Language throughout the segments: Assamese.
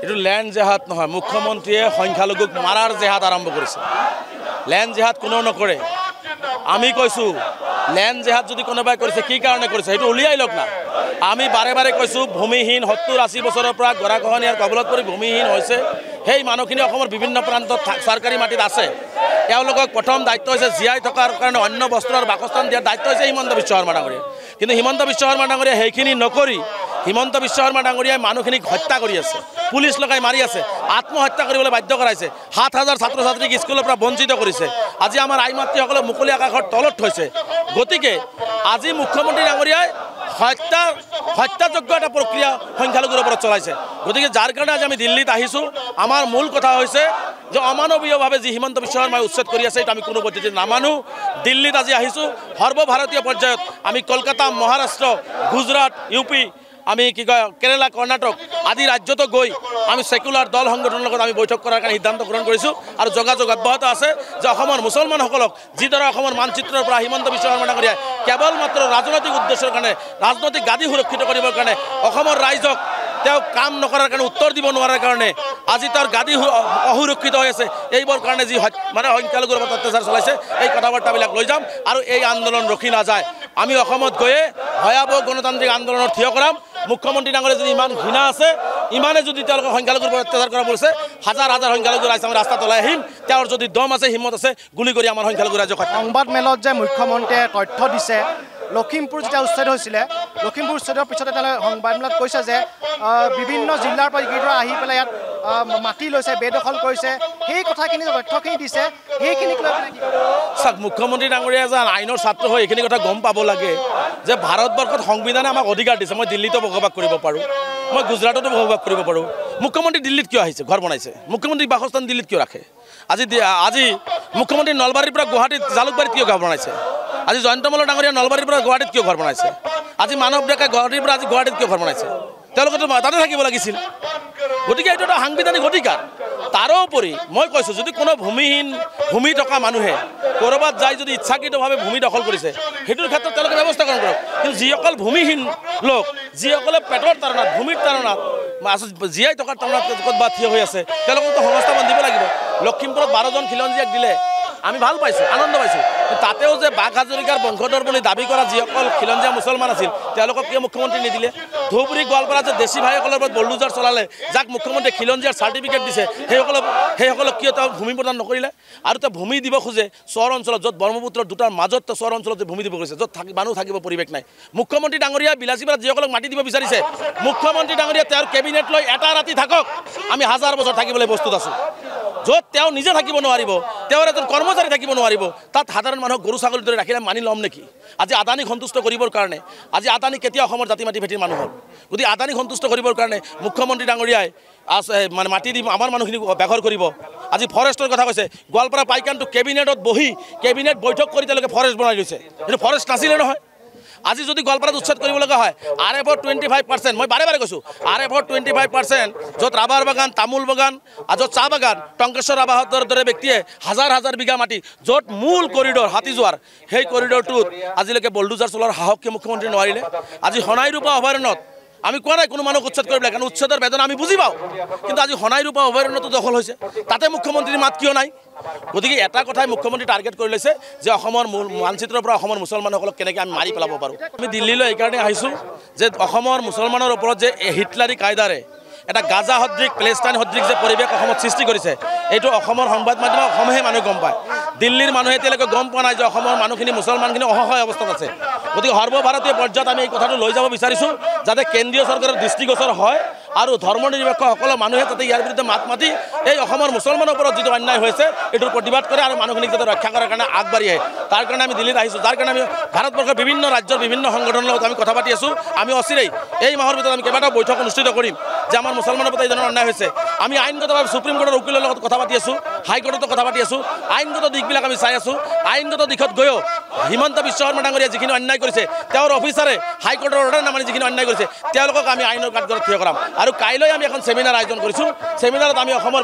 এইটো ল্যান্ড জেহাদ নহয়, মুখ্যমন্ত্ৰীয়ে সংখ্যালঘুক মাৰাৰ জেহাদ আৰম্ভ কৰিছে। ল্যান্ড জেহাদ কোনেও নকৰে। আমি কৈছোঁ ল্যান্ড জেহাদ যদি কোনোবাই কৰিছে কি কাৰণে কৰিছে সেইটো উলিয়াই লওক না। আমি বাৰে বাৰে কৈছোঁ ভূমিহীন 70-80 বছৰৰ পৰা গৰাখহনীয়াৰ কবলত পৰি ভূমিহীন হৈছে সেই মানুহখিনি অসমৰ বিভিন্ন প্ৰান্তত চৰকাৰী মাটিত আছে। তেওঁলোকক প্ৰথম দায়িত্ব হৈছে জীয়াই থকাৰ কাৰণে অন্য বস্ত্ৰৰ বাসস্থান দিয়াৰ দায়িত্ব হৈছে হিমন্ত বিশ্ব শৰ্মা ডাঙৰীয়া। কিন্তু হিমন্ত বিশ্ব শৰ্মা ডাঙৰীয়া সেইখিনি নকৰি হিমন্ত বিশ্ব শৰ্মা ডাঙৰীয়াই মানুহখিনিক হত্যা কৰি আছে, পুলিচ লগাই মাৰি আছে, আত্মহত্যা কৰিবলৈ বাধ্য কৰাইছে, 7,000 ছাত্ৰ ছাত্ৰীক স্কুলৰ পৰা বঞ্চিত কৰিছে। আজি আমাৰ আই মাতৃসকলে মুকলি আকাশৰ তলত থৈছে। গতিকে আজি মুখ্যমন্ত্ৰী ডাঙৰীয়াই হত্যাযোগ্য এটা প্ৰক্ৰিয়া সংখ্যালঘুৰ ওপৰত চলাইছে। গতিকে যাৰ কাৰণে আজি আমি দিল্লীত আহিছোঁ, আমাৰ মূল কথা হৈছে যে অমানৱীয়ভাৱে যি হিমন্ত বিশ্ব শৰ্মাই উচ্ছেদ কৰি আছে এইটো আমি কোনো পদ্ধতিত নামানো। দিল্লীত আজি আহিছোঁ সৰ্বভাৰতীয় পৰ্যায়ত আমি কলকাতা, মহাৰাষ্ট্ৰ, গুজৰাট, ইউপি, আমি কি কয় কেৰালা, কৰ্ণাটক আদি ৰাজ্যতো গৈ আমি সেকুলাৰ দল সংগঠনৰ লগত আমি বৈঠক কৰাৰ কাৰণে সিদ্ধান্ত গ্ৰহণ কৰিছোঁ। আৰু যোগাযোগ অব্যাহত আছে যে অসমৰ মুছলমানসকলক যিদৰে অসমৰ মানচিত্ৰৰ পৰা হিমন্ত বিশ্ব শৰ্মা ডাঙৰীয়াই কেৱল মাত্ৰ ৰাজনৈতিক উদ্দেশ্যৰ কাৰণে, ৰাজনৈতিক গাদী সুৰক্ষিত কৰিবৰ কাৰণে অসমৰ ৰাইজক তেওঁ কাম নকৰাৰ কাৰণে, উত্তৰ দিব নোৱাৰাৰ কাৰণে আজি তেওঁৰ গাদী অসুৰক্ষিত হৈ আছে। এইবোৰ কাৰণে যি মানে সংখ্যালঘুৰ ওপৰত অত্যাচাৰ চলাইছে এই কথা বাৰ্তাবিলাক লৈ যাম আৰু এই আন্দোলন ৰখি নাযায়। আমি অসমত গৈয়ে ভয়াৱহ গণতান্ত্ৰিক আন্দোলনত থিয় কৰাম। মুখ্যমন্ত্ৰী ডাঙৰীয়া যদি ইমান ঘৃণা আছে, ইমানে যদি তেওঁলোকৰ সংখ্যালঘুৰ ওপৰত অত্যাচাৰ কৰা পৰিছে, হাজাৰ হাজাৰ সংখ্যালঘু ৰাইজ আমি ৰাস্তাত ওলাই আহিম। তেওঁৰ যদি দম আছে, হিম্মত আছে, গুলি কৰি আমাৰ সংখ্যালঘু ৰাইজক। সংবাদ মেলত যে মুখ্যমন্ত্ৰীয়ে তথ্য দিছে, লখিমপুৰ যেতিয়া উচ্ছেদ হৈছিলে, লখিমপুৰ উচ্ছেদৰ পিছতে তেওঁলোকে সংবাদমেলত কৈছে যে বিভিন্ন জিলাৰ পৰা যিদৰে আহি পেলাই ইয়াত মাটি লৈছে, বেদখল কৰিছে, সেই কথাখিনি তথ্যখিনি দিছে। সেইখিনিক লৈ পেলাই চাওক, মুখ্যমন্ত্ৰী ডাঙৰীয়া এজন আইনৰ ছাত্ৰ হৈ এইখিনি কথা গম পাব লাগে যে ভাৰতবৰ্ষত সংবিধানে আমাক অধিকাৰ দিছে। মই দিল্লীতো বসবাস কৰিব পাৰোঁ, মই গুজৰাটতো বসবাস কৰিব পাৰোঁ। মুখ্যমন্ত্ৰী দিল্লীত কিয় আহিছে, ঘৰ বনাইছে? মুখ্যমন্ত্ৰী বাসস্থান দিল্লীত কিয় ৰাখে? আজি মুখ্যমন্ত্ৰী নলবাৰীৰ পৰা গুৱাহাটীত জালুকবাৰীত কিয় ঘৰ বনাইছে? আজি জয়ন্তমল ডাঙৰীয়া নলবাৰীৰ পৰা গুৱাহাটীত কিয় ঘৰ বনাইছে? আজি মানৱ ডেকা গুৱাহাটীৰ পৰা আজি গুৱাহাটীত কিয় ঘৰ বনাইছে? তেওঁলোকেতো তাতে থাকিব লাগিছিল। গতিকে এইটো এটা সাংবিধানিক অধিকাৰ। তাৰোপৰি মই কৈছোঁ যদি কোনো ভূমি থকা মানুহে ক'ৰবাত যাই যদি ইচ্ছাকৃতভাৱে ভূমি দখল কৰিছে সেইটোৰ ক্ষেত্ৰত তেওঁলোকে ব্যৱস্থা গ্ৰহণ কৰক। কিন্তু যিসকল ভূমিহীন লোক, যিসকলে পেটৰ তাৰণাত, ভূমিৰ তাৰণাত, জীয়াই থকাৰ তাৰণাত ক'ৰবাত থিয় হৈ আছে তেওঁলোককতো সংস্থাপন দিব লাগিব। লখিমপুৰত 12জন খিলঞ্জীয়াক দিলে আমি ভাল পাইছোঁ, আনন্দ পাইছোঁ। তাতেও যে বাঘ হাজৰিকাৰ বংশধৰ বুলি দাবী কৰা যিসকল খিলঞ্জীয়া মুছলমান আছিল তেওঁলোকক কিয় মুখ্যমন্ত্ৰী নিদিলে? ধুবুৰী, গোৱালপাৰা যে দেশী ভাইসকলৰ ওপৰত বল্ডুজাৰ চলালে, যাক মুখ্যমন্ত্ৰীয়ে খিলঞ্জীয়াৰ চাৰ্টিফিকেট দিছে, সেইসকলক কিয় তেওঁ ভূমি প্ৰদান নকৰিলে? আৰু তেওঁ ভূমি দিব খোজে চহৰ অঞ্চলত, য'ত ব্ৰহ্মপুত্ৰৰ দুটাৰ মাজত চহৰ অঞ্চলত যে ভূমি দিব খোজে, য'ত মানুহ থাকিব পৰিৱেশ নাই। মুখ্যমন্ত্ৰী ডাঙৰীয়া বিলাসীপাৰাত যিসকলক মাটি দিব বিচাৰিছে, মুখ্যমন্ত্ৰী ডাঙৰীয়া তেওঁৰ কেবিনেট লৈ এটা ৰাতি থাকক, আমি 1000 বছৰ থাকিবলৈ প্ৰস্তুত আছোঁ। য'ত তেওঁ নিজে থাকিব নোৱাৰিব, তেওঁৰ এজন কৰ্মচাৰী থাকিব নোৱাৰিব, তাত সাধাৰণ মানুহক গৰু ছাগলীৰ দৰে ৰাখিলে মানি ল'ম নেকি? আজি আদানীক সন্তুষ্ট কৰিবৰ কাৰণে, আজি আদানী কেতিয়া অসমৰ জাতি মাটি ভেটিৰ মানুহ হ'ল? গতিকে আদানীক সন্তুষ্ট কৰিবৰ কাৰণে মুখ্যমন্ত্ৰী ডাঙৰীয়াই মানে মাটি দি আমাৰ মানুহখিনিক ব্যৱহাৰ কৰিব। আজি ফৰেষ্টৰ কথা কৈছে, গোৱালপাৰা পাইকানটো কেবিনেটত বহি কেবিনেট বৈঠক কৰি তেওঁলোকে ফৰেষ্ট বনাই লৈছে। সেইটো ফৰেষ্ট নাছিলে নহয়। আজি যদি গোৱালপাৰাত উচ্ছেদ কৰিব লগা হয়, RFৰ 25%, মই বাৰে বাৰে কৈছোঁ, RFৰ 25%, য'ত ৰাবাৰ বাগান, তামোল বাগান, য'ত চাহ বাগান, টংকেশ্বৰ ৰাভাহঁতৰ দৰে ব্যক্তিয়ে হাজাৰ হাজাৰ বিঘা মাটি, য'ত মূল কৰিডৰ হাতী যোৱাৰ, সেই কৰিডৰটোত আজিলৈকে বল্ডুজাৰ চলোৱাৰ সাহসকে মুখ্যমন্ত্ৰী নোৱাৰিলে। আজি সোণাইৰূপা অভয়াৰণ্যত আমি কোৱা নাই কোনো মানুহক উচ্ছেদ কৰিবলৈ, কাৰণ উচ্ছেদৰ বেদনা আমি বুজি পাওঁ। কিন্তু আজি সোণাইৰূপা অভয়াৰণ্যটো দখল হৈছে, তাতে মুখ্যমন্ত্ৰীৰ মাত কিয় নাই? গতিকে এটা কথাই মুখ্যমন্ত্ৰী টাৰ্গেট কৰি লৈছে যে অসমৰ মানচিত্ৰৰ পৰা অসমৰ মুছলমানসকলক কেনেকৈ আমি মাৰি পেলাব পাৰোঁ। আমি দিল্লীলৈ এইকাৰণে আহিছোঁ যে অসমৰ মুছলমানৰ ওপৰত যে হিটলাৰী কায়দাৰে এটা গাজা সদৃশ, পেলেষ্টাইন সদৃশ যে পৰিৱেশ অসমত সৃষ্টি কৰিছে, এইটো অসমৰ সংবাদ মাধ্যম, অসমহে মানুহে গম পায়। দিল্লীৰ মানুহে এতিয়ালৈকে গম পোৱা নাই যে অসমৰ মানুহখিনি, মুছলমানখিনি অসহায় অৱস্থাত আছে। গতিকে সৰ্বভাৰতীয় পৰ্যায়ত আমি এই কথাটো লৈ যাব বিচাৰিছোঁ যাতে কেন্দ্ৰীয় চৰকাৰৰ দৃষ্টিগোচৰ হয় আৰু ধৰ্ম নিৰপেক্ষ সকলো মানুহে যাতে ইয়াৰ বিৰুদ্ধে মাত মাতি এই অসমৰ মুছলমানৰ ওপৰত যিটো অন্যায় হৈছে এইটোৰ প্ৰতিবাদ কৰে আৰু মানুহখিনিক যাতে ৰক্ষা কৰাৰ কাৰণে আগবাঢ়ি আহে। তাৰ কাৰণে আমি দিল্লীত আহিছোঁ, যাৰ কাৰণে আমি ভাৰতবৰ্ষৰ বিভিন্ন ৰাজ্যৰ বিভিন্ন সংগঠনৰ লগত আমি কথা পাতি আছোঁ। আমি অচিৰেই এই মাহৰ ভিতৰত আমি কেইবাটাও বৈঠক অনুষ্ঠিত কৰিম যে আমাৰ মুছলমানৰ প্ৰতি এই ধৰণৰ অন্যায় হৈছে। আমি আইনগতভাৱে সুপ্ৰিম কোৰ্টৰ উকিলৰ লগত কথা পাতি আছোঁ, হাইকোৰ্টতো কথা পাতি আছোঁ, আইনগত দিশবিলাক আমি চাই আছোঁ। আইনগত দিশত গৈও হিমন্ত বিশ্ব শৰ্মা ডাঙৰীয়াই যিখিনি অন্যায় কৰিছে, তেওঁৰ অফিচাৰে হাইকোৰ্টৰ অৰ্ডাৰ নামানি যিখিনি অন্যায় কৰিছে, তেওঁলোকক আমি আইনৰ কাঠগড়াত থিয় কৰাম। আৰু কাইলৈ আমি এখন সেমিনাৰ আয়োজন কৰিছোঁ। সেমিনাৰত আমি অসমৰ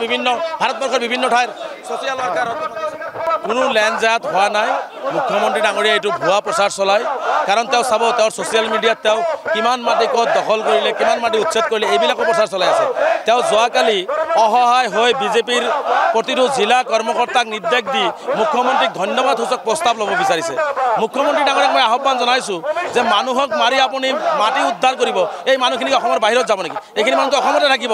ভাৰতবৰ্ষৰ বিভিন্ন ঠাইৰ ছ'চিয়েল ৱৰ্কাৰ কোনো লেণ্ড জাত হোৱা নাই মুখ্যমন্ত্ৰী ডাঙৰীয়াই এইটো ভুৱা প্ৰচাৰ চলায় কাৰণ তেওঁ চাব তেওঁৰ ছ'চিয়েল মিডিয়াত তেওঁ কিমান মাটি ক'ত দখল কৰিলে কিমান মাটি উচ্ছেদ কৰিলে এইবিলাকো প্ৰচাৰ চলাই আছে তেওঁ যোৱাকালি অসহায় হৈ বিজেপিৰ প্ৰতিটো জিলা কৰ্মকৰ্তাক নিৰ্দেশ দি মুখ্যমন্ত্ৰীক ধন্যবাদসূচক প্ৰস্তাৱ ল'ব বিচাৰিছে মুখ্যমন্ত্ৰী ডাঙৰীয়াক মই আহ্বান জনাইছোঁ যে মানুহক মাৰি আপুনি মাটি উদ্ধাৰ কৰিব এই মানুহখিনিক অসমৰ বাহিৰত যাব নেকি এইখিনি মানুহটো অসমতে থাকিব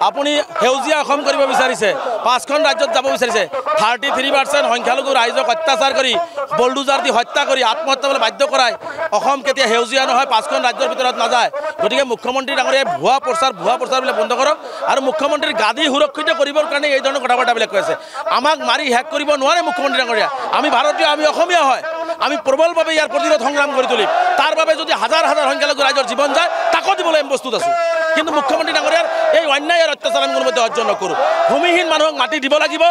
আপুনি সেউজীয়া অসম কৰিব বিচাৰিছে 5খন ৰাজ্যত যাব বিচাৰিছে 33% সংখ্যালঘু ৰাইজক অত্যাচাৰ কৰি বলডুজাৰ দি হত্যা কৰি আত্মহত্যা কৰিবলৈ বাধ্য কৰাই অসম কেতিয়া সেউজীয়া নহয় 5খন ৰাজ্যৰ ভিতৰত নাযায় গতিকে মুখ্যমন্ত্ৰী ডাঙৰীয়াই ভুৱা প্ৰচাৰ বিলাক বন্ধ কৰক আৰু মুখ্যমন্ত্ৰীৰ গাদী সুৰক্ষিত কৰিবৰ কাৰণে এই ধৰণৰ কথা বাৰ্তাবিলাক কৈ আছে আমাক মাৰি শেষ কৰিব নোৱাৰে মুখ্যমন্ত্ৰী ডাঙৰীয়া আমি ভাৰতীয় আমি অসমীয়া হয় আমি প্ৰবলভাৱে ইয়াৰ প্ৰতিৰোধ সংগ্ৰাম কৰি তুলিম তাৰ বাবে যদি হাজাৰ হাজাৰ সংখ্যালঘু ৰাইজৰ জীৱন যায় তাকো দিবলৈ আমি প্ৰস্তুত আছোঁ কিন্তু মুখ্যমন্ত্ৰী ডাঙৰীয়াৰ এই অন্যায় আৰু অত্যাচাৰ আমি কোনোমতে সহ্য নকৰোঁ ভূমিহীন মানুহক মাটি দিব লাগিব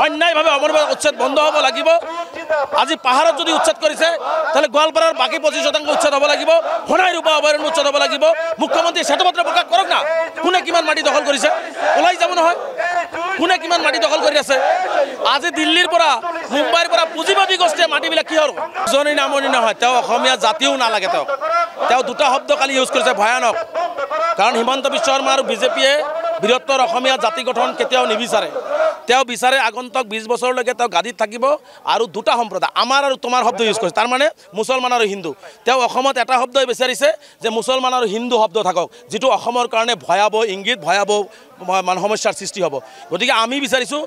অন্যায়ভাৱে অমৰভাৱে উচ্ছেদ বন্ধ হ'ব লাগিব আজি পাহাৰত যদি উচ্ছেদ কৰিছে তাহলে গোৱালপাৰাৰ বাকী 25% উচ্ছেদ হ'ব লাগিব সোণাই ৰূপা অভয়াৰণ্য উচ্ছেদ হ'ব লাগিব মুখ্যমন্ত্ৰী শ্বেতপত্ৰ প্ৰকাশ কৰক না কোনে কিমান মাটি দখল কৰিছে ওলাই যাব নহয় কোনে কিমান মাটি দখল কৰি আছে আজি দিল্লীৰ পৰা মুম্বাইৰ পৰা পুঁজিবাদী গোষ্ঠীয়ে মাটিবিলাক কিহৰ উজনি নামনি নহয় তেওঁ অসমীয়া জাতিও নালাগে তেওঁ দুটা শব্দ কালি ইউজ কৰিছে ভয়ানক কাৰণ হিমন্ত বিশ্ব শৰ্মা আৰু বিজেপিয়ে বৃহত্তৰ অসমীয়া জাতি গঠন কেতিয়াও নিবিচাৰে তেওঁ বিচাৰে আগন্তুক 20 বছৰলৈকে তেওঁ গাদীত থাকিব আৰু দুটা সম্প্ৰদায় আমাৰ আৰু তোমাৰ শব্দ ইউজ কৰিছে তাৰ মানে মুছলমান আৰু হিন্দু তেওঁ অসমত এটা শব্দই বিচাৰিছে যে মুছলমান আৰু হিন্দু শব্দ থাকক যিটো অসমৰ কাৰণে ভয়াৱহ ইংগিত ভয়াৱহ সমস্যাৰ সৃষ্টি হ'ব গতিকে আমি বিচাৰিছোঁ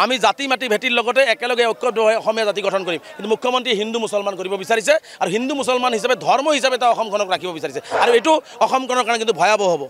আমি জাতি মাটি ভেটিৰ লগতে একেলগে ঐক্যবদ্ধ হৈ অসমীয়া জাতি গঠন কৰিম কিন্তু মুখ্যমন্ত্ৰী হিন্দু মুছলমান কৰিব বিচাৰিছে আৰু হিন্দু মুছলমান হিচাপে ধৰ্ম হিচাপে তেওঁ অসমখনক ৰাখিব বিচাৰিছে আৰু এইটো অসমখনৰ কাৰণে কিন্তু ভয়াৱহ হ'ব